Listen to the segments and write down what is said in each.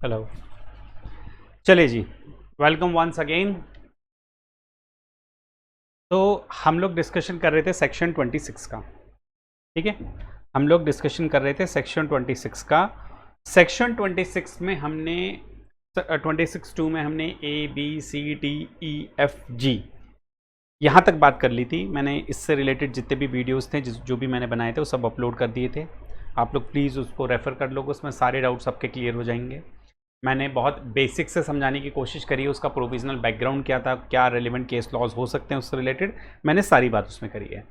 Hello. चलिए जी, welcome once again. तो हम लोग डिस्कशन कर रहे थे सेक्शन 26 का। ठीक है, हम लोग डिस्कशन कर रहे थे सेक्शन 26 का। सेक्शन 26 में हमने 26(2) में हमने ABCDEFG यहाँ तक बात कर ली थी। मैंने इससे रिलेटेड जितने भी वीडियोस थे जो भी मैंने बनाए थे वो सब अपलोड कर दिए थे। आप लोग प्लीज़ उसको रेफ़र कर लोगे, उसमें सारे डाउट्स आपके क्लियर हो जाएंगे। मैंने बहुत बेसिक से समझाने की कोशिश करी है, उसका प्रोविजनल बैकग्राउंड क्या था, क्या रेलिवेंट केस लॉज हो सकते हैं उससे रिलेटेड, मैंने सारी बात उसमें करी है।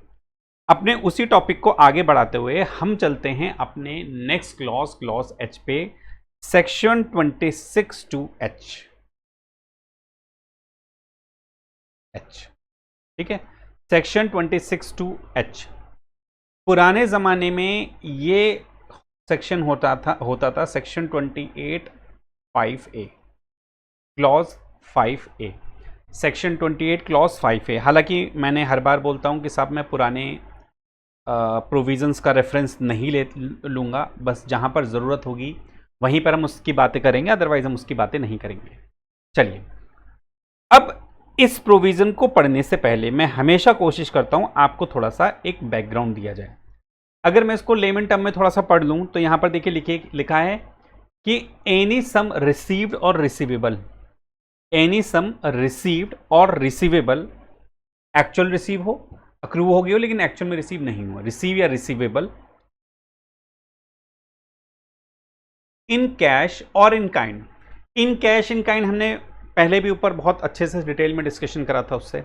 अपने उसी टॉपिक को आगे बढ़ाते हुए हम चलते हैं अपने नेक्स्ट क्लॉज एच पे, सेक्शन 26(2)H। ठीक है, सेक्शन 26(2)H। पुराने ज़माने में ये सेक्शन होता था section 28(5)A, clause 5A, section 28 clause 5A। हालांकि मैंने हर बार बोलता हूं कि साहब मैं पुराने प्रोविजंस का रेफरेंस नहीं लूँगा, बस जहां पर ज़रूरत होगी वहीं पर हम उसकी बातें करेंगे, अदरवाइज हम उसकी बातें नहीं करेंगे। चलिए, अब इस प्रोविज़न को पढ़ने से पहले मैं हमेशा कोशिश करता हूं आपको थोड़ा सा एक बैकग्राउंड दिया जाए। अगर मैं इसको लेमन टर्म में थोड़ा सा पढ़ लूं तो यहां पर देखिए लिखा है कि एनी सम रिसीव्ड और रिसीवेबल, एनी सम रिसीव्ड और रिसीवेबल, एक्चुअल रिसीव हो, अक्रू हो गई हो लेकिन एक्चुअल में रिसीव नहीं हुआ, रिसीव या रिसीवेबल, इन कैश और in kind. In cash in kind हमने पहले भी ऊपर बहुत अच्छे से डिटेल में डिस्कशन करा था उससे।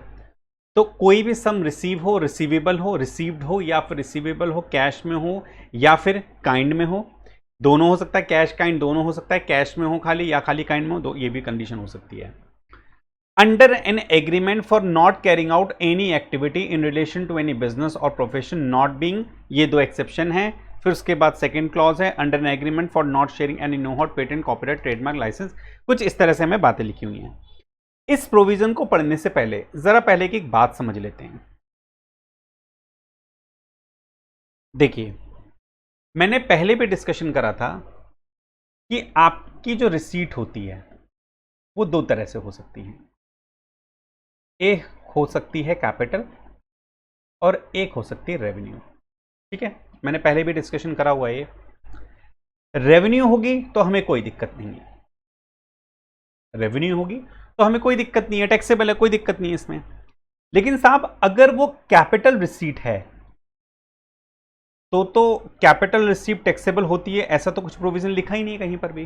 तो कोई भी सम रिसीव हो, रिसीवेबल हो, रिसीव्ड हो या फिर रिसीवेबल हो, कैश में हो या फिर काइंड में हो, दोनों हो सकता है, कैश काइंड दोनों हो सकता है, कैश में हो खाली या खाली काइंड में हो, ये भी कंडीशन हो सकती है। Under an agreement for not carrying out any activity in relation to any business और प्रोफेशन नॉट बीइंग, ये दो एक्सेप्शन है। फिर उसके बाद सेकंड क्लॉज है, under an agreement for not sharing any know how patent copyright trademark licence. कुछ इस तरह से हमें बातें लिखी हुई हैं। इस प्रोविजन को पढ़ने से पहले जरा पहले की एक बात समझ लेते हैं। देखिए, मैंने पहले भी डिस्कशन करा था कि आपकी जो रिसीट होती है वो दो तरह से हो सकती है। एक हो सकती है कैपिटल और एक हो सकती है रेवेन्यू। ठीक है, मैंने पहले भी डिस्कशन करा हुआ है। ये रेवेन्यू होगी तो हमें कोई दिक्कत नहीं है, रेवेन्यू होगी तो हमें कोई दिक्कत नहीं है, टैक्सेबल है, कोई दिक्कत नहीं है इसमें। लेकिन साहब अगर वो कैपिटल रिसीट है तो कैपिटल रिसीट टैक्सेबल होती है, ऐसा तो कुछ प्रोविजन लिखा ही नहीं है कहीं पर भी।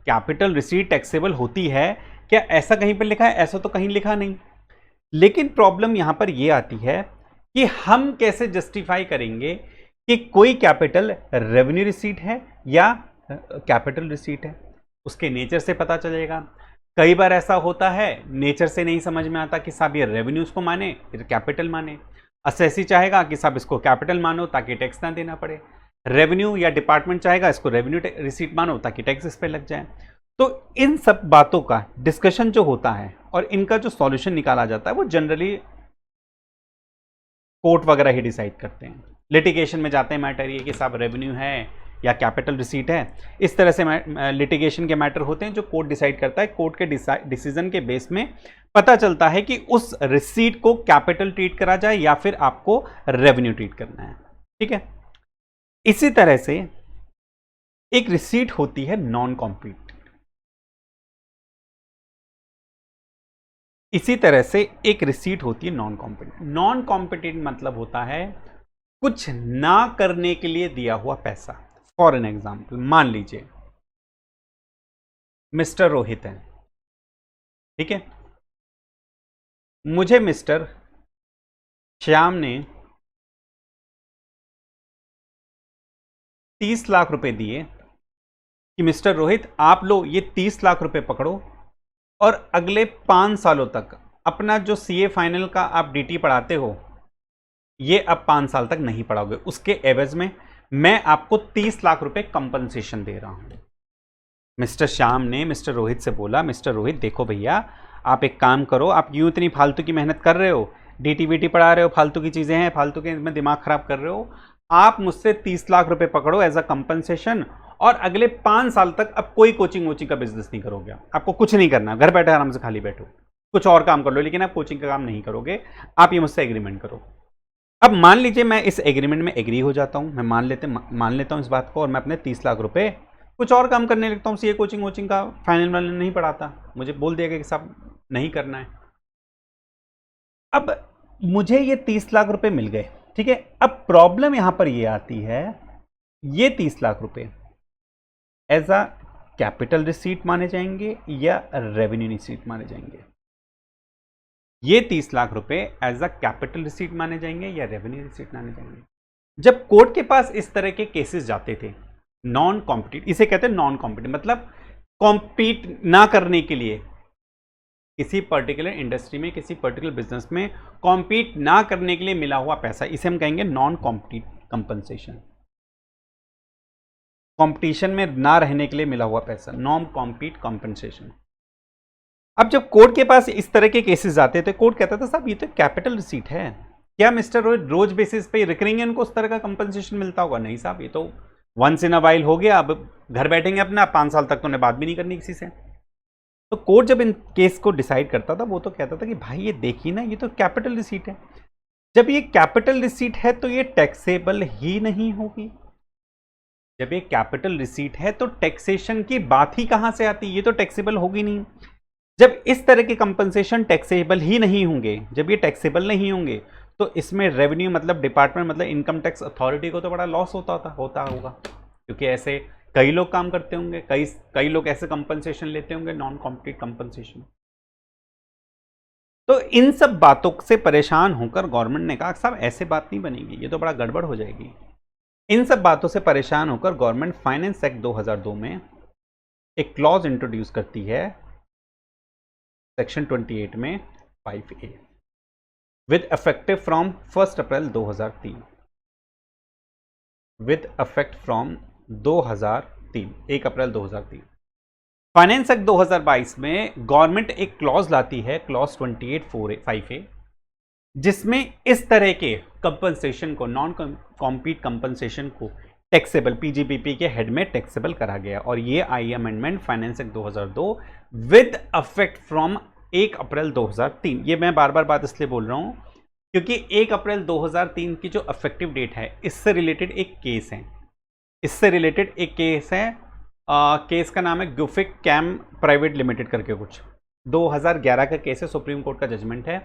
कैपिटल रिसीट टैक्सेबल होती है क्या, ऐसा कहीं पर लिखा है? ऐसा तो कहीं लिखा नहीं। लेकिन प्रॉब्लम यहां पर यह आती है कि हम कैसे जस्टिफाई करेंगे कि कोई कैपिटल रेवेन्यू रिसीट है या कैपिटल रिसीट है। उसके नेचर से पता चलेगा। कई बार ऐसा होता है नेचर से नहीं समझ में आता कि साहब ये रेवेन्यूज को माने फिर कैपिटल माने। असेसी चाहेगा कि साहब इसको कैपिटल मानो ताकि टैक्स ना देना पड़े, रेवेन्यू या डिपार्टमेंट चाहेगा इसको रेवेन्यू रिसीट मानो ताकि टैक्स इस पे लग जाए। तो इन सब बातों का डिस्कशन जो होता है और इनका जो सॉल्यूशन निकाला जाता है वो जनरली कोर्ट वगैरह ही डिसाइड करते हैं। लिटिगेशन में जाते हैं मैटर ये कि साहब रेवेन्यू है या कैपिटल रिसीट है, इस तरह से लिटिगेशन के मैटर होते हैं जो कोर्ट डिसाइड करता है। कोर्ट के डिसीजन के बेस में पता चलता है कि उस रिसीट को कैपिटल ट्रीट करा जाए या फिर आपको रेवेन्यू ट्रीट करना है। ठीक है, इसी तरह से एक रिसीट होती है नॉन कॉम्पिटेंट। इसी तरह से एक रिसीट होती है नॉन कॉम्पिटेंट। नॉन कॉम्पिटेंट मतलब होता है कुछ ना करने के लिए दिया हुआ पैसा। फॉर एन एग्जाम्पल, मान लीजिए मिस्टर रोहित है, ठीक है, मुझे मिस्टर श्याम ने 30 लाख रुपए दिए कि मिस्टर रोहित आप लो ये 30 लाख रुपए पकड़ो और अगले 5 सालों तक अपना जो सीए फाइनल का आप डीटी पढ़ाते हो ये अब 5 साल तक नहीं पढ़ाओगे, उसके एवज में मैं आपको 30 लाख रुपए कंपनसेशन दे रहा हूं। मिस्टर श्याम ने मिस्टर रोहित से बोला, मिस्टर रोहित देखो भैया आप एक काम करो, आप यूं इतनी फालतू की मेहनत कर रहे हो, डीटी वीटी पढ़ा रहे हो, फालतू की चीजें हैं, फालतू के में दिमाग खराब कर रहे हो, आप मुझसे 30 लाख रुपए पकड़ो एज अ कंपनसेशन और अगले 5 साल तक अब कोई कोचिंग वोचिंग का बिजनेस नहीं करोगे, आपको कुछ नहीं करना, घर बैठे आराम से खाली बैठो, कुछ और काम कर लो, लेकिन आप कोचिंग का काम नहीं करोगे, आप ये मुझसे एग्रीमेंट करो। अब मान लीजिए मैं इस एग्रीमेंट में एग्री हो जाता हूं, मैं मान लेता हूं इस बात को, और मैं अपने 30 लाख रुपए कुछ और काम करने लगता हूं, सीए कोचिंग वोचिंग का फाइनल वाइनल नहीं पढ़ाता, मुझे बोल दिया गया कि साहब नहीं करना है। अब मुझे ये 30 लाख रुपए मिल गए, ठीक है। अब प्रॉब्लम यहां पर ये आती है, ये 30 लाख रुपए एज अ कैपिटल रिसीट माने जाएंगे या रेवेन्यू रिसीट माने जाएंगे? ये 30 लाख रुपए एज अ कैपिटल रिसीट माने जाएंगे या रेवेन्यू रिसीट माने जाएंगे? जब कोर्ट के पास इस तरह के केसेस जाते थे, नॉन कॉम्पिटिट, इसे कहते हैं नॉन कॉम्पिटिट, मतलब कॉम्पीट ना करने के लिए, किसी पर्टिकुलर इंडस्ट्री में, किसी पर्टिकुलर बिजनेस में कॉम्पीट ना करने के लिए मिला हुआ पैसा, इसे हम कहेंगे नॉन कॉम्पिटिट कंपनसेशन। कंपटीशन में ना रहने के लिए मिला हुआ पैसा, नॉन कॉम्पीट कंपनसेशन। अब जब कोर्ट के पास इस तरह के केसेस आते थे, कोर्ट कहता था साहब ये तो कैपिटल रिसीट है, क्या मिस्टर रोज बेसिस पे रिकरिंग इनको उस तरह का कंपनसेशन मिलता होगा? नहीं साहब, ये तो वंस इन अ वाइल हो गया, अब घर बैठेंगे अपना, 5 साल तक तो उन्हें बात भी नहीं करनी किसी से। तो कोर्ट जब इन केस को डिसाइड करता था, वो तो कहता था कि भाई ये देखिए ना, ये तो कैपिटल रिसीट है। जब ये कैपिटल रिसीट है तो ये टैक्सेबल ही नहीं होगी। जब ये कैपिटल रिसीट है तो टैक्सेशन की बात ही कहां से आती है? ये तो टैक्सेबल होगी नहीं। जब इस तरह के कंपनसेशन टैक्सेबल ही नहीं होंगे, जब ये टैक्सेबल नहीं होंगे, तो इसमें रेवेन्यू मतलब डिपार्टमेंट, मतलब इनकम टैक्स अथॉरिटी को तो बड़ा लॉस होता होगा, क्योंकि ऐसे कई लोग काम करते होंगे, कई लोग ऐसे कंपनसेशन लेते होंगे, नॉन कॉम्पिटिट कंपनसेशन। तो इन सब बातों से परेशान होकर गवर्नमेंट ने कहा साहब ऐसे बात नहीं बनेगी, ये तो बड़ा गड़बड़ हो जाएगी। इन सब बातों से परेशान होकर गवर्नमेंट फाइनेंस एक्ट 2002 में एक क्लॉज इंट्रोड्यूस करती है, सेक्शन 28 में 5A, with effective from 1 April 2003, with effect from 2003, 1 April 2003। Finance act 2022 में गवर्नमेंट एक क्लॉज लाती है, क्लॉज 28(5)(a), जिसमें इस तरह के कंपनसेशन को, नॉन कॉम्पीट कंपनसेशन को टैक्सेबल, पीजीबीपी के हेड में टैक्सेबल करा गया। और ये आई amendment finance act 2002 with effect from 1 April 2003। ये मैं बार बार बात इसलिए बोल रहा हूं क्योंकि 1 अप्रैल 2003 की जो इफेक्टिव डेट है, इससे रिलेटेड एक केस है, केस का नाम है गुफिक कैम प्राइवेट लिमिटेड करके कुछ, 2011 का केस है, सुप्रीम कोर्ट का जजमेंट है।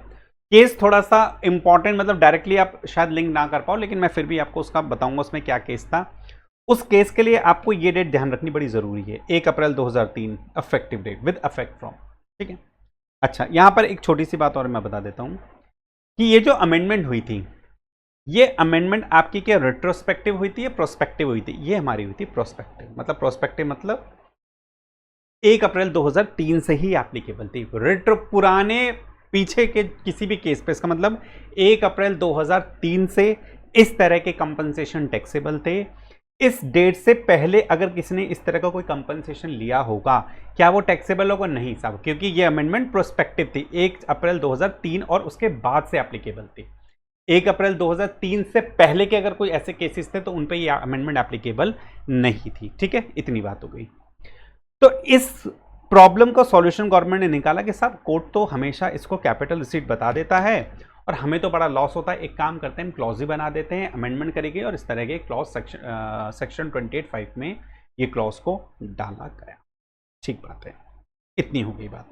केस थोड़ा सा इंपॉर्टेंट, मतलब डायरेक्टली आप शायद लिंक ना कर पाओ, लेकिन मैं फिर भी आपको उसका बताऊंगा उसमें क्या केस था। उस केस के लिए आपको ये डेट ध्यान रखनी बड़ी जरूरी है, 1 April 2003 effective date with effect from, ठीक है। अच्छा, यहां पर एक छोटी सी बात और मैं बता देता हूं कि ये जो अमेंडमेंट हुई थी, ये अमेंडमेंट आपकी क्या रेट्रोस्पेक्टिव हुई थी या प्रोस्पेक्टिव हुई थी? ये हमारी हुई थी प्रोस्पेक्टिव। मतलब प्रोस्पेक्टिव मतलब 1 अप्रैल 2003 से ही एप्लीकेबल थी। रेट्रो पुराने पीछे के किसी भी केस पे, इसका मतलब 1 अप्रैल 2003 से इस तरह के कंपनसेशन टैक्सेबल थे। इस डेट से पहले अगर किसी ने इस तरह का कोई कंपनसेशन लिया होगा, क्या वो टैक्सेबल होगा? नहीं साहब, क्योंकि ये अमेंडमेंट प्रोस्पेक्टिव थी, 1 अप्रैल 2003 और उसके बाद से एप्लीकेबल थी। 1 अप्रैल 2003 से पहले के अगर कोई ऐसे केसेस थे तो उन पे ये अमेंडमेंट एप्लीकेबल नहीं थी, ठीक है। इतनी बात हो गई। तो इस प्रॉब्लम का सॉल्यूशन गवर्नमेंट ने निकाला कि साहब कोर्ट तो हमेशा इसको कैपिटल रिसीट बता देता है और हमें तो बड़ा लॉस होता है, एक काम करते हैं, हम क्लॉज ही बना देते हैं, अमेंडमेंट करेंगे और इस तरह के क्लॉज सेक्शन 28(5) में ये क्लॉज को डाला गया। ठीक बात है, इतनी हो गई बात।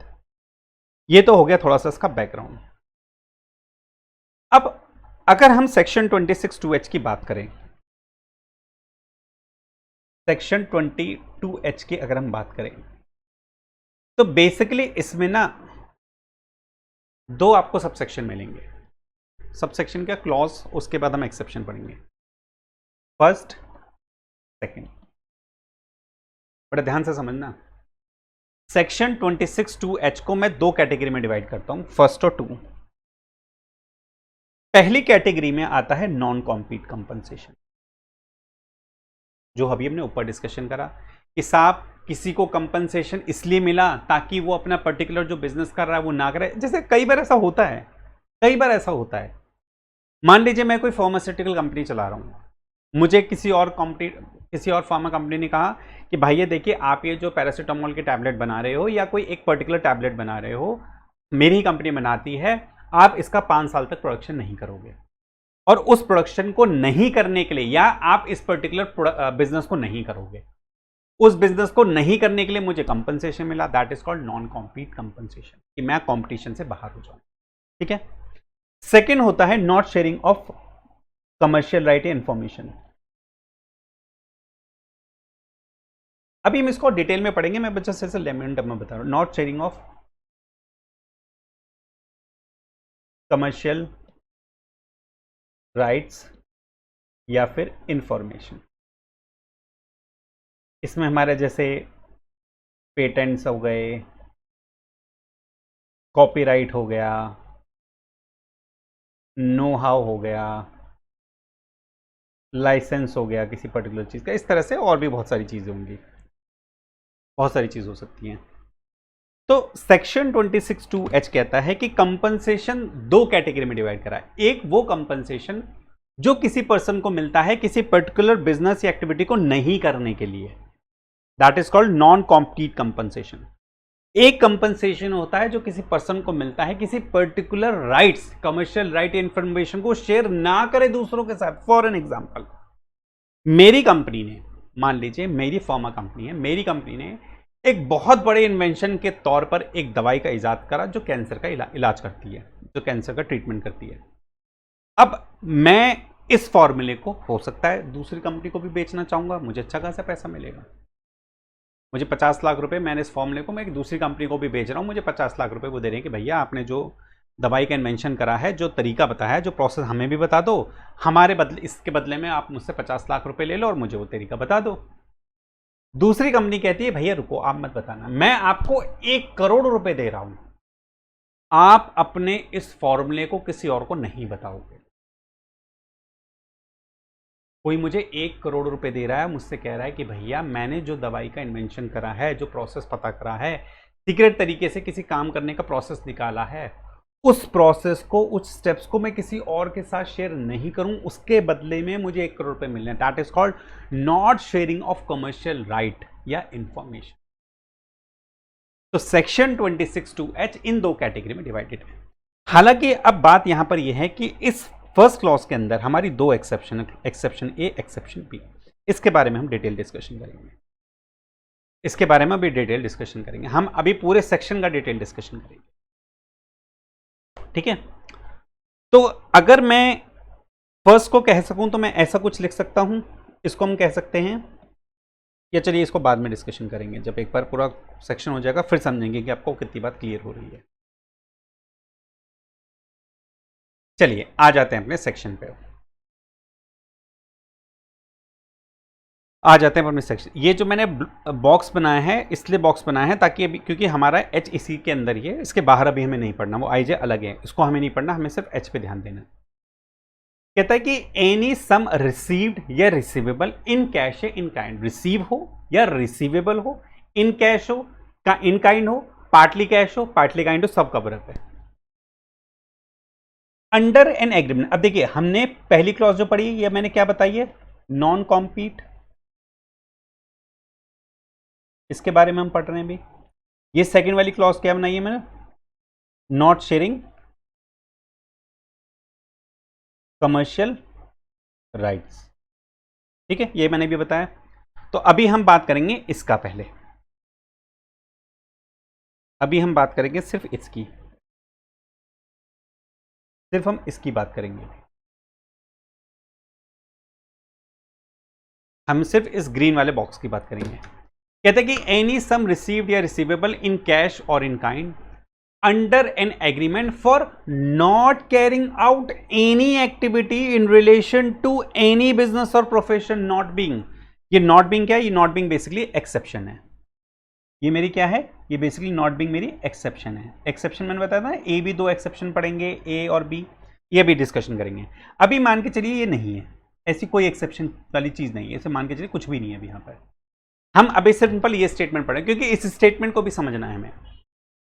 ये तो हो गया थोड़ा सा इसका बैकग्राउंड। अब अगर हम सेक्शन 26(2)(h) की बात करें, सेक्शन 22(h) की अगर हम बात करें, तो बेसिकली इसमें ना दो आपको सबसेक्शन मिलेंगे। सबसेक्शन का क्लॉज, उसके बाद हम एक्सेप्शन पढ़ेंगे, फर्स्ट सेकंड। बड़ा ध्यान से समझना, सेक्शन 26(2)(h) को मैं दो कैटेगरी में डिवाइड करता हूं, फर्स्ट और टू। पहली कैटेगरी में आता है नॉन कॉम्पीट कंपनसेशन, जो अभी हमने ऊपर डिस्कशन करा कि साहब किसी को कंपनसेशन इसलिए मिला ताकि वो अपना पर्टिकुलर जो बिजनेस कर रहा है वो ना करे। जैसे कई बार ऐसा होता है, मान लीजिए मैं कोई फार्मास्यूटिकल कंपनी चला रहा हूं, मुझे किसी और किसी और फार्मा कंपनी ने कहा कि भाई ये देखिए, आप ये जो पैरासीटामोल के टैबलेट बना रहे हो या कोई एक पर्टिकुलर टैबलेट बना रहे हो, मेरी ही कंपनी बनाती है, आप इसका 5 साल तक प्रोडक्शन नहीं करोगे, और उस प्रोडक्शन को नहीं करने के लिए, या आप इस पर्टिकुलर बिजनेस को नहीं करोगे, उस बिजनेस को नहीं करने के लिए मुझे कंपनसेशन मिला, that is called non compete compensation, कि मैं कंपटीशन से बाहर हो जाऊं। ठीक है। सेकेंड होता है not sharing of commercial right information. अभी हम इसको डिटेल में पढ़ेंगे, मैं बच्चा से लेमन टर्म में बता रहा हूं। Not sharing of commercial rights या फिर इंफॉर्मेशन। इसमें हमारे जैसे पेटेंट्स हो गए, कॉपीराइट हो गया, नो हाउ हो गया, लाइसेंस हो गया किसी पर्टिकुलर चीज़ का, इस तरह से और भी बहुत सारी चीज़ें होंगी, बहुत सारी चीज़ हो सकती हैं। तो सेक्शन 26(2)H कहता है कि कंपनसेशन दो कैटेगरी में डिवाइड करा है। एक वो कंपनसेशन जो किसी पर्सन को मिलता है किसी पर्टिकुलर बिजनेस या एक्टिविटी को नहीं करने के लिए, that is called non compete compensation. एक कंपनसेशन होता है जो किसी पर्सन को मिलता है किसी particular rights, commercial right information को शेयर ना करे दूसरों के साथ। फॉर एन एग्जांपल, मेरी कंपनी ने, मान लीजिए मेरी फार्मा कंपनी है, मेरी कंपनी ने एक बहुत बड़े इन्वेंशन के तौर पर एक दवाई का इजाद करा जो कैंसर का इलाज करती है, जो कैंसर का ट्रीटमेंट करती है। अब मैं इस फॉर्मूले को हो सकता है दूसरी कंपनी को भी बेचना चाहूंगा, मुझे अच्छा खासा पैसा मिलेगा। मुझे 50 लाख रुपए, मैंने इस फॉर्मूले को मैं एक दूसरी कंपनी को भी बेच रहा हूं, मुझे 50 लाख रुपए वो दे रहे हैं कि भैया आपने जो दवाई का इन्वेंशन करा है, जो तरीका बताया है, जो प्रोसेस, हमें भी बता दो, हमारे बदले, इसके बदले में आप मुझसे 50 लाख रुपए ले लो और मुझे वो तरीका बता दो। दूसरी कंपनी कहती है भैया रुको, आप मत बताना, मैं आपको 1 करोड़ रुपए दे रहा हूं, आप अपने इस फॉर्मूले को किसी और को नहीं बताओगे। कोई मुझे 1 करोड़ रुपए दे रहा है, मुझसे कह रहा है कि भैया मैंने जो दवाई का इन्वेंशन करा है, जो प्रोसेस पता करा है, सीक्रेट तरीके से किसी काम करने का प्रोसेस निकाला है, उस प्रोसेस को, उस स्टेप्स को मैं किसी और के साथ शेयर नहीं करूं, उसके बदले में मुझे 1 करोड़ रुपए मिलने हैं। That is called not sharing of commercial right या इंफॉर्मेशन। तो सेक्शन 26(2)H इन दो कैटेगरी में डिवाइडेड है। हालांकि अब बात यहां पर यह है कि इस फर्स्ट क्लॉज के अंदर हमारी दो एक्सेप्शन है, एक्सेप्शन ए, एक्सेप्शन बी। इसके बारे में हम डिटेल डिस्कशन करेंगे, इसके बारे में भी डिटेल डिस्कशन करेंगे। हम अभी पूरे सेक्शन का डिटेल डिस्कशन करेंगे। ठीक है। तो अगर मैं फर्स्ट को कह सकूं तो मैं ऐसा कुछ लिख सकता हूं, इसको हम कह सकते हैं, या चलिए इसको बाद में डिस्कशन करेंगे, जब एक बार पूरा सेक्शन हो जाएगा फिर समझेंगे कि आपको कितनी बात क्लियर हो रही है। चलिए आ जाते हैं अपने सेक्शन पे, आ जाते हैं अपने सेक्शन। ये जो मैंने बॉक्स बनाया है, इसलिए बॉक्स बनाया है ताकि अभी, क्योंकि हमारा एच इसी के अंदर ही है, इसके बाहर अभी हमें नहीं पढ़ना, वो आईजे अलग है, इसको हमें नहीं पढ़ना, हमें सिर्फ एच पे ध्यान देना। कहता है कि एनी सम रिसीव्ड या रिसीवेबल इन कैश या इन काइंड, रिसीव हो या रिसीवेबल हो, इन कैश हो, इन काइंड हो, पार्टली कैश हो, पार्टली काइंड हो, सब कवर अप है। अंडर एन एग्रीमेंट, अब देखिए हमने पहली क्लॉज जो पढ़ी ये मैंने क्या बताई है, नॉन कॉम्पीट, इसके बारे में हम पढ़ रहे हैं अभी। ये सेकंड वाली क्लॉज क्या बनाई है मैंने, नॉट शेयरिंग कमर्शियल राइट्स। ठीक है, ये मैंने भी बताया। तो अभी हम बात करेंगे इसका, पहले अभी हम बात करेंगे सिर्फ इसकी, सिर्फ हम इसकी बात करेंगे। हम सिर्फ इस ग्रीन वाले बॉक्स की बात करेंगे। कहते हैं कि एनी सम रिसीव्ड या रिसीवेबल इन कैश और in kind under an agreement for not carrying out any activity in relation to any business और प्रोफेशन नॉट बीइंग। ये नॉट बीइंग क्या है, ये नॉट बीइंग बेसिकली एक्सेप्शन है। ये मेरी क्या है, ये बेसिकली नॉट बीइंग मेरी एक्सेप्शन है। एक्सेप्शन मैंने बताया था, ए बी दो एक्सेप्शन पढ़ेंगे, ए और बी, ये भी डिस्कशन करेंगे। अभी मान के चलिए ये नहीं है, ऐसी कोई एक्सेप्शन वाली चीज नहीं है, ऐसे मान के चलिए कुछ भी नहीं है अभी यहाँ पर। हम अभी सिंपल ये स्टेटमेंट पढ़ें, क्योंकि इस स्टेटमेंट को भी समझना है हमें,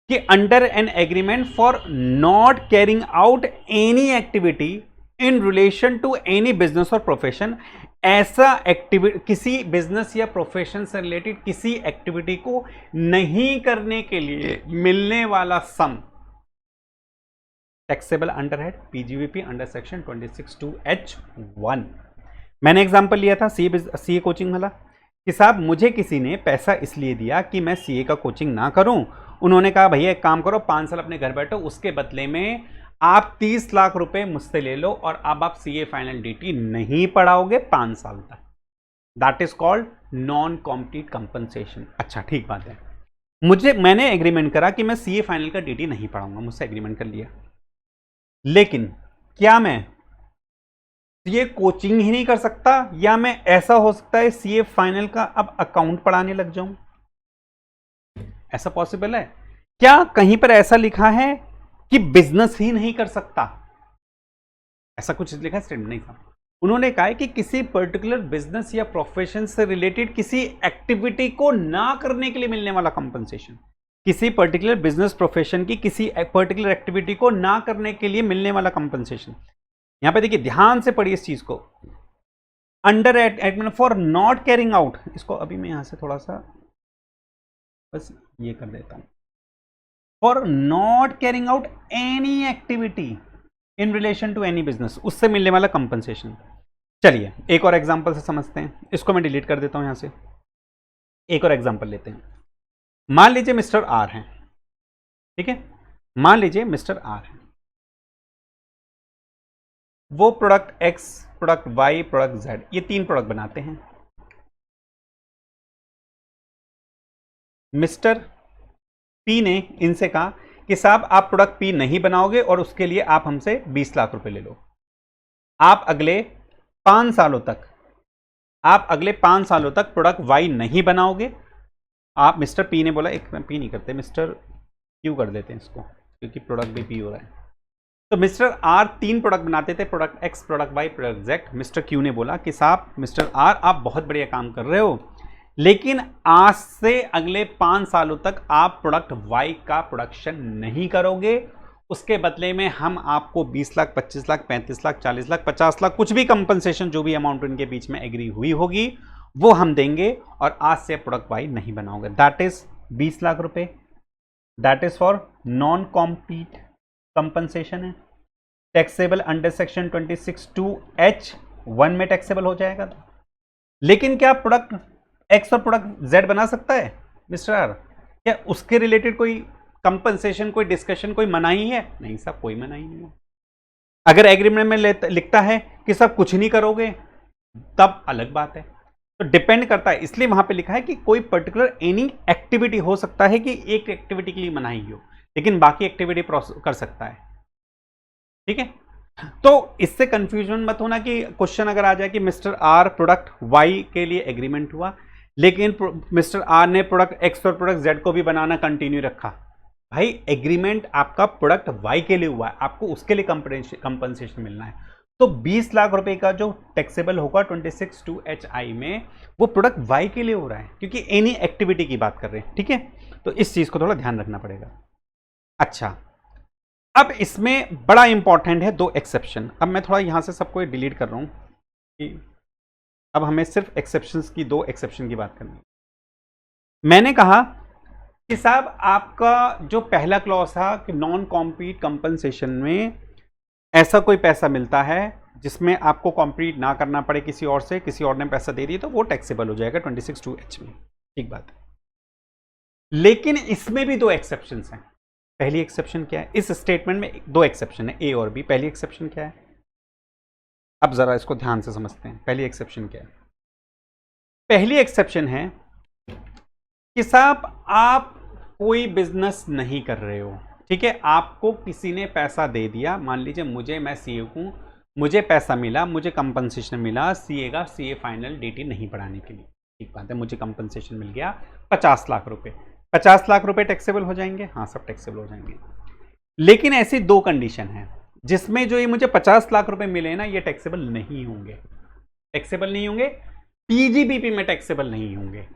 कि under an agreement for not carrying out any activity in relation to any business और प्रोफेशन ऐसा एक्टिविटी, किसी बिजनेस या प्रोफेशन से रिलेटेड किसी एक्टिविटी को नहीं करने के लिए मिलने वाला sum taxable under head PGBP under section 26(2)(h)(1). मैंने एग्जांपल लिया था सीए कोचिंग वाला कि साहब मुझे किसी ने पैसा इसलिए दिया कि मैं सीए का कोचिंग ना करूं। उन्होंने कहा भैया एक काम करो, 5 साल अपने घर बैठो, उसके बदले में आप 30 लाख रुपए मुझसे ले लो और अब आप सीए फाइनल डीटी नहीं पढ़ाओगे 5 साल तक। That is called non complete compensation. अच्छा ठीक बात है, मैंने एग्रीमेंट करा कि मैं सीए फाइनल का डीटी नहीं पढ़ाऊंगा, मुझसे एग्रीमेंट कर लिया, लेकिन क्या मैं सीए कोचिंग ही नहीं कर सकता, या मैं ऐसा हो सकता है सीए फाइनल का अब अकाउंट पढ़ाने लग जाऊं? ऐसा पॉसिबल है क्या? कहीं पर ऐसा लिखा है कि बिजनेस ही नहीं कर सकता, ऐसा कुछ लिखा है स्टेटमेंट? नहीं था। उन्होंने कहा है कि किसी पर्टिकुलर बिजनेस या प्रोफेशन से रिलेटेड किसी एक्टिविटी को ना करने के लिए मिलने वाला कंपनसेशन, किसी पर्टिकुलर बिजनेस प्रोफेशन की किसी पर्टिकुलर एक्टिविटी को ना करने के लिए मिलने वाला कंपनसेशन। यहां पे देखिए, ध्यान से पढ़िए इस चीज को। Under admin for not carrying out, इसको अभी मैं यहां से थोड़ा सा बस ये कर देता हूं, for not carrying out any activity in relation to any business, उससे मिलने वाला कंपनसेशन। चलिए एक और एग्जांपल से समझते हैं, इसको मैं डिलीट कर देता हूं यहां से। एक और एग्जांपल लेते हैं। मान लीजिए मिस्टर आर हैं, ठीक है, मान लीजिए मिस्टर आर हैं, वो product X, product Y, product Z, ये 3 प्रोडक्ट बनाते हैं। मिस्टर पी ने इनसे कहा कि साहब आप प्रोडक्ट पी नहीं बनाओगे और उसके लिए आप हमसे 20 लाख रुपए ले लो। आप अगले 5 सालों तक प्रोडक्ट वाई नहीं बनाओगे। आप मिस्टर पी ने बोला, एक पी नहीं करते, मिस्टर क्यू कर देते हैं इसको, क्योंकि प्रोडक्ट भी पी हो रहा है। तो मिस्टर आर 3 प्रोडक्ट बनाते थे, product X, product Y, product Z. Mister Q ने बोला कि साहब मिस्टर आर आप बहुत बढ़िया काम कर रहे हो, लेकिन आज से अगले 5 सालों तक आप प्रोडक्ट वाई का प्रोडक्शन नहीं करोगे। उसके बदले में हम आपको 20 लाख, 25 लाख, 35 लाख, 40 लाख, 50 लाख, कुछ भी कंपनसेशन, जो भी अमाउंट इनके बीच में एग्री हुई होगी वो हम देंगे, और आज से प्रोडक्ट वाई नहीं बनाओगे। दैट इज 20 लाख रुपए। That is for non complete compensation है, टैक्सेबल अंडर सेक्शन 26(2)(h)(1) में टैक्सेबल हो जाएगा। लेकिन क्या प्रोडक्ट एक्स और प्रोडक्ट जेड बना सकता है मिस्टर आर? क्या उसके रिलेटेड कोई कंपनसेशन, कोई डिस्कशन, कोई मनाही है? नहीं साहब, कोई मनाही नहीं है। अगर एग्रीमेंट में लिखता है कि सब कुछ नहीं करोगे, तब अलग बात है। तो डिपेंड करता है, इसलिए वहां पे लिखा है कि कोई पर्टिकुलर एनी एक्टिविटी हो सकता है कि एक एक्टिविटी के लिए मनाही हो, लेकिन बाकी एक्टिविटी कर सकता है। ठीक है, तो इससे कंफ्यूजन मत होना कि क्वेश्चन अगर आ जाए कि मिस्टर आर प्रोडक्ट वाई के लिए एग्रीमेंट हुआ, लेकिन मिस्टर आर ने प्रोडक्ट एक्स और प्रोडक्ट जेड को भी बनाना कंटिन्यू रखा। भाई एग्रीमेंट आपका प्रोडक्ट वाई के लिए हुआ है, आपको उसके लिए कंपनसेशन मिलना है। तो 20 लाख रुपए का जो टैक्सेबल होगा 26(2)(h)(i) में, वो प्रोडक्ट वाई के लिए हो रहा है, क्योंकि एनी एक्टिविटी की बात कर रहे हैं। ठीक है, तो इस चीज को थोड़ा ध्यान रखना पड़ेगा। अच्छा, अब इसमें बड़ा इंपॉर्टेंट है 2 एक्सेप्शन। अब मैं थोड़ा यहां से सबको डिलीट कर रहा हूं कि अब हमें सिर्फ एक्सेप्शंस की 2 एक्सेप्शन की बात करनी है। मैंने कहा कि साहब आपका जो पहला क्लॉज था कि नॉन कॉम्प्लीट कंपनसेशन में ऐसा कोई पैसा मिलता है जिसमें आपको कॉम्प्लीट ना करना पड़े किसी और से, किसी और ने पैसा दे दिया, तो वो टैक्सेबल हो जाएगा 26(2)(h) में। ठीक बात है, लेकिन इसमें भी 2 एक्सेप्शंस हैं। पहली एक्सेप्शन क्या है? इस स्टेटमेंट में 2 एक्सेप्शन है, ए और बी। पहली एक्सेप्शन क्या है? अब जरा इसको ध्यान से समझते हैं। पहली एक्सेप्शन क्या है? पहली एक्सेप्शन है कि साहब आप कोई बिजनेस नहीं कर रहे हो, ठीक है, आपको किसी ने पैसा दे दिया, मान लीजिए मैं सीए हूं, मुझे पैसा मिला, मुझे कंपनसेशन मिला सीए का, सीए फाइनल डीटी नहीं पढ़ाने के लिए। ठीक बात है, मुझे कंपनसेशन मिल गया 50 लाख रुपए। 50 लाख रुपए टैक्सेबल हो जाएंगे? हाँ, सब टैक्सेबल हो जाएंगे। लेकिन ऐसी 2 कंडीशन है जिसमें जो ये मुझे 50 लाख रुपए मिले ना, ये टैक्सेबल नहीं होंगे। टैक्सेबल नहीं होंगे, पीजीबीपी में टैक्सेबल नहीं होंगे,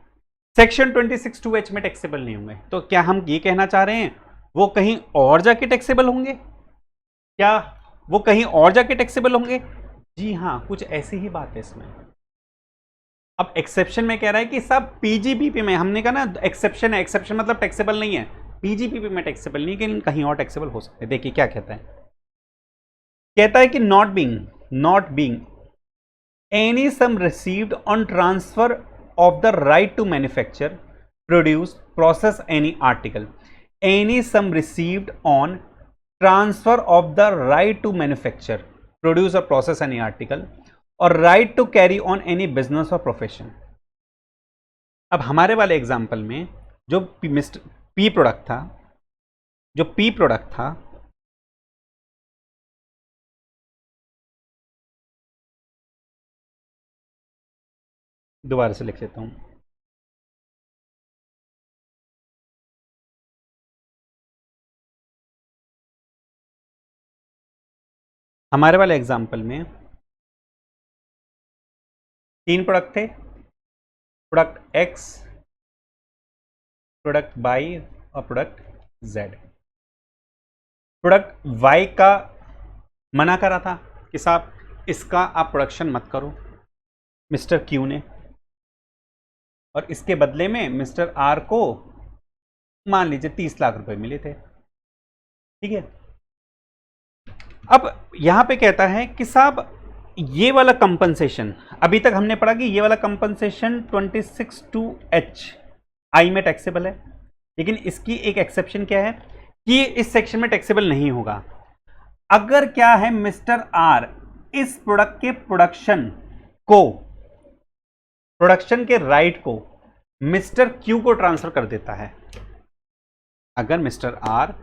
सेक्शन 26(2)(h) में टैक्सेबल नहीं होंगे। तो क्या हम ये कहना चाह रहे हैं वो कहीं और जाके टैक्सेबल होंगे? क्या वो कहीं और जाके टैक्सेबल होंगे? जी हाँ, कुछ ऐसी ही बात है इसमें। अब एक्सेप्शन में कह रहा है कि सब पीजीबीपी में, हमने कहा ना एक्सेप्शन है, एक्सेप्शन मतलब टैक्सेबल नहीं है, पीजीबीपी में टैक्सेबल नहीं, लेकिन कहीं और टैक्सेबल हो सकते हैं। देखिए क्या कहता है, कहता है कि not being any sum received on transfer of the right to manufacture, produce, process any article, any sum received on transfer of the right to manufacture, produce और प्रोसेस एनी आर्टिकल, और right to carry on any business और profession. अब हमारे वाले example में जो P product था, जो पी प्रोडक्ट था, दोबारा से लिख लेता हूं, हमारे वाले एग्जाम्पल में 3 प्रोडक्ट थे, प्रोडक्ट एक्स, प्रोडक्ट वाई और प्रोडक्ट जेड। प्रोडक्ट वाई का मना करा था कि साहब इसका आप प्रोडक्शन मत करो मिस्टर क्यू ने, और इसके बदले में मिस्टर आर को मान लीजिए 30 लाख रुपए मिले थे, ठीक है। अब यहां पे कहता है कि साहब ये वाला कंपनसेशन, अभी तक हमने पढ़ा कि ये वाला कंपनसेशन 26(2)(h आई में टैक्सेबल है, लेकिन इसकी एक एक्सेप्शन क्या है कि इस सेक्शन में टैक्सेबल नहीं होगा। अगर क्या है, मिस्टर आर इस प्रोडक्ट के प्रोडक्शन के राइट को मिस्टर क्यू को ट्रांसफर कर देता है। अगर मिस्टर आर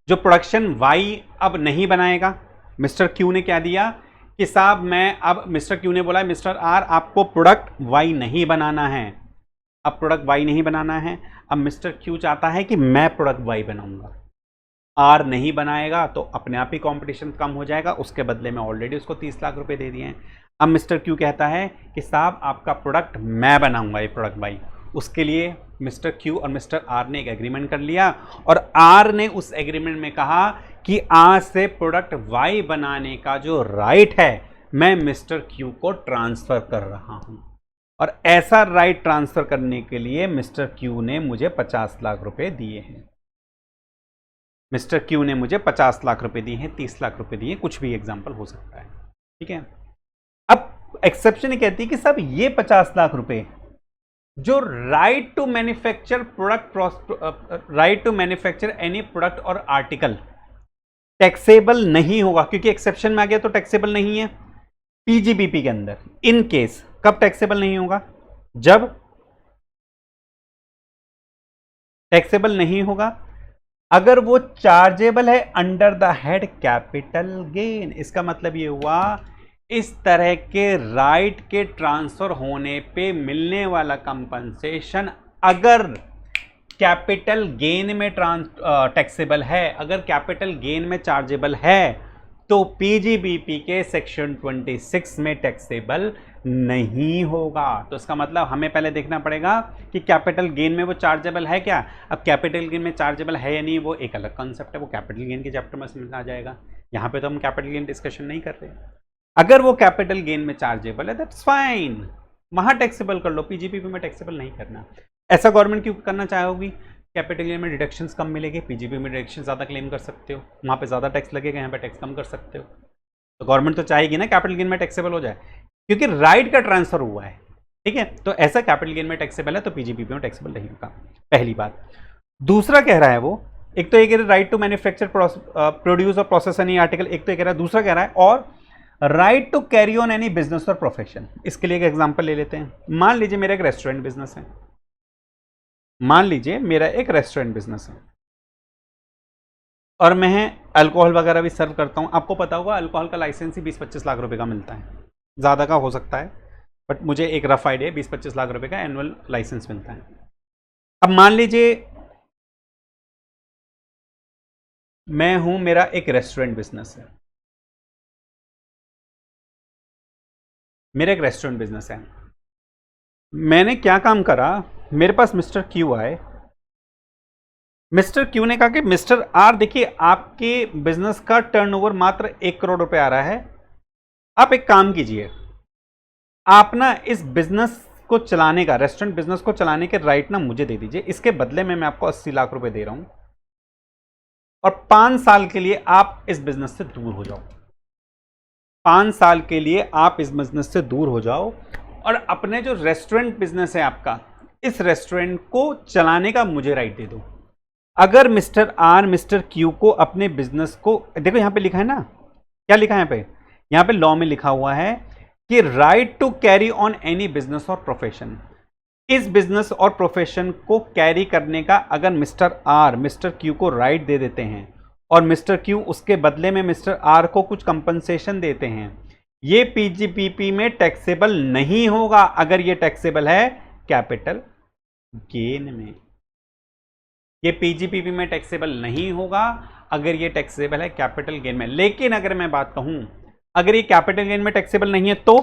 जो प्रोडक्शन वाई अब नहीं बनाएगा, मिस्टर क्यू ने क्या दिया कि साहब मैं, अब मिस्टर क्यू ने बोला मिस्टर आर आपको प्रोडक्ट वाई नहीं बनाना है, अब प्रोडक्ट वाई नहीं बनाना है। अब मिस्टर क्यू चाहता है कि मैं प्रोडक्ट वाई बनाऊंगा, आर नहीं बनाएगा तो अपने आप ही कंपटीशन कम हो जाएगा, उसके बदले में ऑलरेडी उसको 30 लाख रुपए दे दिए हैं। अब मिस्टर क्यू कहता है कि साहब आपका प्रोडक्ट मैं बनाऊंगा, ये प्रोडक्ट वाई। उसके लिए मिस्टर क्यू और मिस्टर आर ने एक एग्रीमेंट कर लिया, और आर ने उस एग्रीमेंट में कहा कि आज से प्रोडक्ट वाई बनाने का जो राइट है मैं मिस्टर क्यू को ट्रांसफर कर रहा हूं, और ऐसा राइट ट्रांसफर करने के लिए मिस्टर क्यू ने मुझे 50 लाख रुपए दिए हैं। मिस्टर क्यू ने मुझे 50 लाख रुपए दिए हैं, 30 लाख रुपए दिए, कुछ भी एग्जांपल हो सकता है, ठीक है। अब एक्सेप्शन ये कहती है कि साहब ये 50 लाख रुपए जो right to manufacture product, right to manufacture any product और आर्टिकल टैक्सेबल नहीं होगा, क्योंकि एक्सेप्शन में आ गया तो टैक्सेबल नहीं है पीजीबीपी के अंदर। इन केस कब टैक्सेबल नहीं होगा, जब टैक्सेबल नहीं होगा अगर वो चार्जेबल है under the head capital gain. इसका मतलब ये हुआ इस तरह के राइट के ट्रांसफर होने पे मिलने वाला कंपनसेशन अगर कैपिटल गेन में टैक्सेबल है, अगर कैपिटल गेन में चार्जेबल है, तो पीजीबीपी के सेक्शन 26 में टैक्सेबल नहीं होगा। तो इसका मतलब हमें पहले देखना पड़ेगा कि कैपिटल गेन में वो चार्जेबल है क्या। अब कैपिटल गेन में चार्जेबल है या नहीं वो एक अलग कॉन्सेप्ट है, वो कैपिटल गेन के चैप्टर में समझ आ जाएगा। यहाँ पे तो हम कैपिटल गेन डिस्कशन नहीं कर रहे। अगर वो कैपिटल गेन में चार्जेबल है दैट्स फाइन, वहां टैक्सेबल कर लो, पीजीबीपी में टैक्सेबल नहीं करना। ऐसा गवर्नमेंट क्यों करना चाहोगी, कैपिटल गेन में डिडक्शंस कम मिलेंगे, पीजीबी में डिडक्शन ज़्यादा क्लेम कर सकते हो, वहाँ पे ज़्यादा टैक्स लगेगा, यहाँ पे टैक्स कम कर सकते हो। तो गवर्नमेंट तो चाहेगी ना कैपिटल गेन में टैक्सेबल हो जाए, क्योंकि राइट का ट्रांसफर हुआ है, ठीक है। तो ऐसा कैपिटल गेन में टैक्सेबल है तो पीजीबीपी में टैक्सेबल नहीं होगा, पहली बात। दूसरा कह रहा है वो, एक तो ये कह रहा है राइट टू मैन्युफैक्चर प्रोड्यूस और प्रोसेस एनी आर्टिकल, एक तो ये कह रहा है, दूसरा कह रहा है और right to carry on any business और प्रोफेशन। इसके लिए एक एग्जांपल ले लेते हैं। मान लीजिए मेरा एक रेस्टोरेंट बिजनेस है, मान लीजिए मेरा एक रेस्टोरेंट बिजनेस है और मैं अल्कोहल वगैरह भी सर्व करता हूं। आपको पता होगा अल्कोहल का लाइसेंस ही 20-25 लाख रुपए का मिलता है, ज़्यादा का हो सकता है बट मुझे एक रफ आइडिया 20-25 लाख रुपए का एनुअल लाइसेंस मिलता है। अब मान लीजिए मैं हूं, मेरा एक रेस्टोरेंट बिजनेस है, मेरा एक रेस्टोरेंट बिजनेस है। मैंने क्या काम करा, मेरे पास मिस्टर क्यू आए, मिस्टर क्यू ने कहा कि मिस्टर आर देखिए आपके बिजनेस का टर्नओवर मात्र 1 करोड़ रुपए आ रहा है, आप एक काम कीजिए, आप ना इस बिजनेस को चलाने का, रेस्टोरेंट बिजनेस को चलाने के राइट ना मुझे दे दीजिए, इसके बदले में मैं आपको 80 लाख रुपए दे रहा हूं और 5 साल के लिए आप इस बिजनेस से दूर हो जाओ। 5 साल के लिए आप इस बिजनेस से दूर हो जाओ और अपने जो रेस्टोरेंट बिजनेस है आपका, इस रेस्टोरेंट को चलाने का मुझे राइट दे दो। अगर मिस्टर आर मिस्टर क्यू को अपने बिजनेस को, देखो यहां पे लिखा है ना, क्या लिखा है यहां पे लॉ में लिखा हुआ है कि right to carry on any business और प्रोफेशन। इस बिजनेस और प्रोफेशन को कैरी करने का अगर मिस्टर आर मिस्टर क्यू को राइट दे देते हैं और मिस्टर क्यू उसके बदले में मिस्टर आर को कुछ कंपनसेशन देते हैं, ये पीजीपीपी में टैक्सेबल नहीं होगा अगर ये टैक्सेबल है कैपिटल गेन में। ये पीजीपीपी में टैक्सेबल नहीं होगा अगर ये टैक्सेबल है कैपिटल गेन में। लेकिन अगर मैं बात कहूं अगर ये कैपिटल गेन में टैक्सेबल नहीं है तो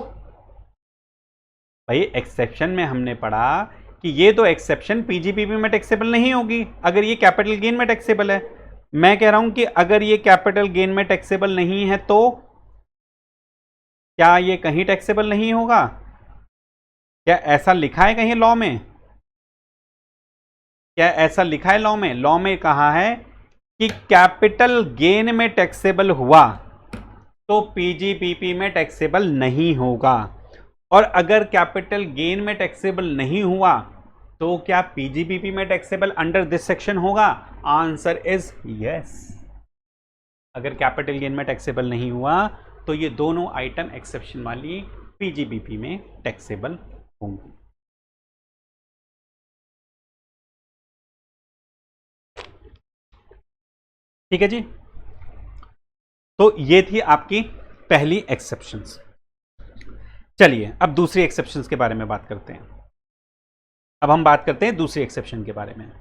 भाई एक्सेप्शन में हमने पढ़ा कि ये तो एक्सेप्शन पीजीपीपी में टैक्सेबल नहीं होगी अगर ये कैपिटल गेन में टैक्सेबल है। मैं कह रहा हूं कि अगर ये कैपिटल गेन में टैक्सेबल नहीं है तो क्या ये कहीं टैक्सेबल नहीं होगा? क्या ऐसा लिखा है कहीं लॉ में? क्या ऐसा लिखा है लॉ में? लॉ में कहा है कि कैपिटल गेन में टैक्सेबल हुआ तो पीजीपीपी में टैक्सेबल नहीं होगा, और अगर कैपिटल गेन में टैक्सेबल नहीं हुआ तो क्या पीजीपीपी में टैक्सेबल अंडर दिस सेक्शन होगा? Answer is yes. अगर कैपिटल गेन में टैक्सेबल नहीं हुआ तो ये दोनों आइटम एक्सेप्शन वाली पीजीपीपी में टैक्सेबल होंगी। ठीक है जी, तो ये थी आपकी पहली एक्सेप्शंस। चलिए अब दूसरी एक्सेप्शंस के बारे में बात करते हैं। अब हम बात करते हैं दूसरी एक्सेप्शन के बारे में।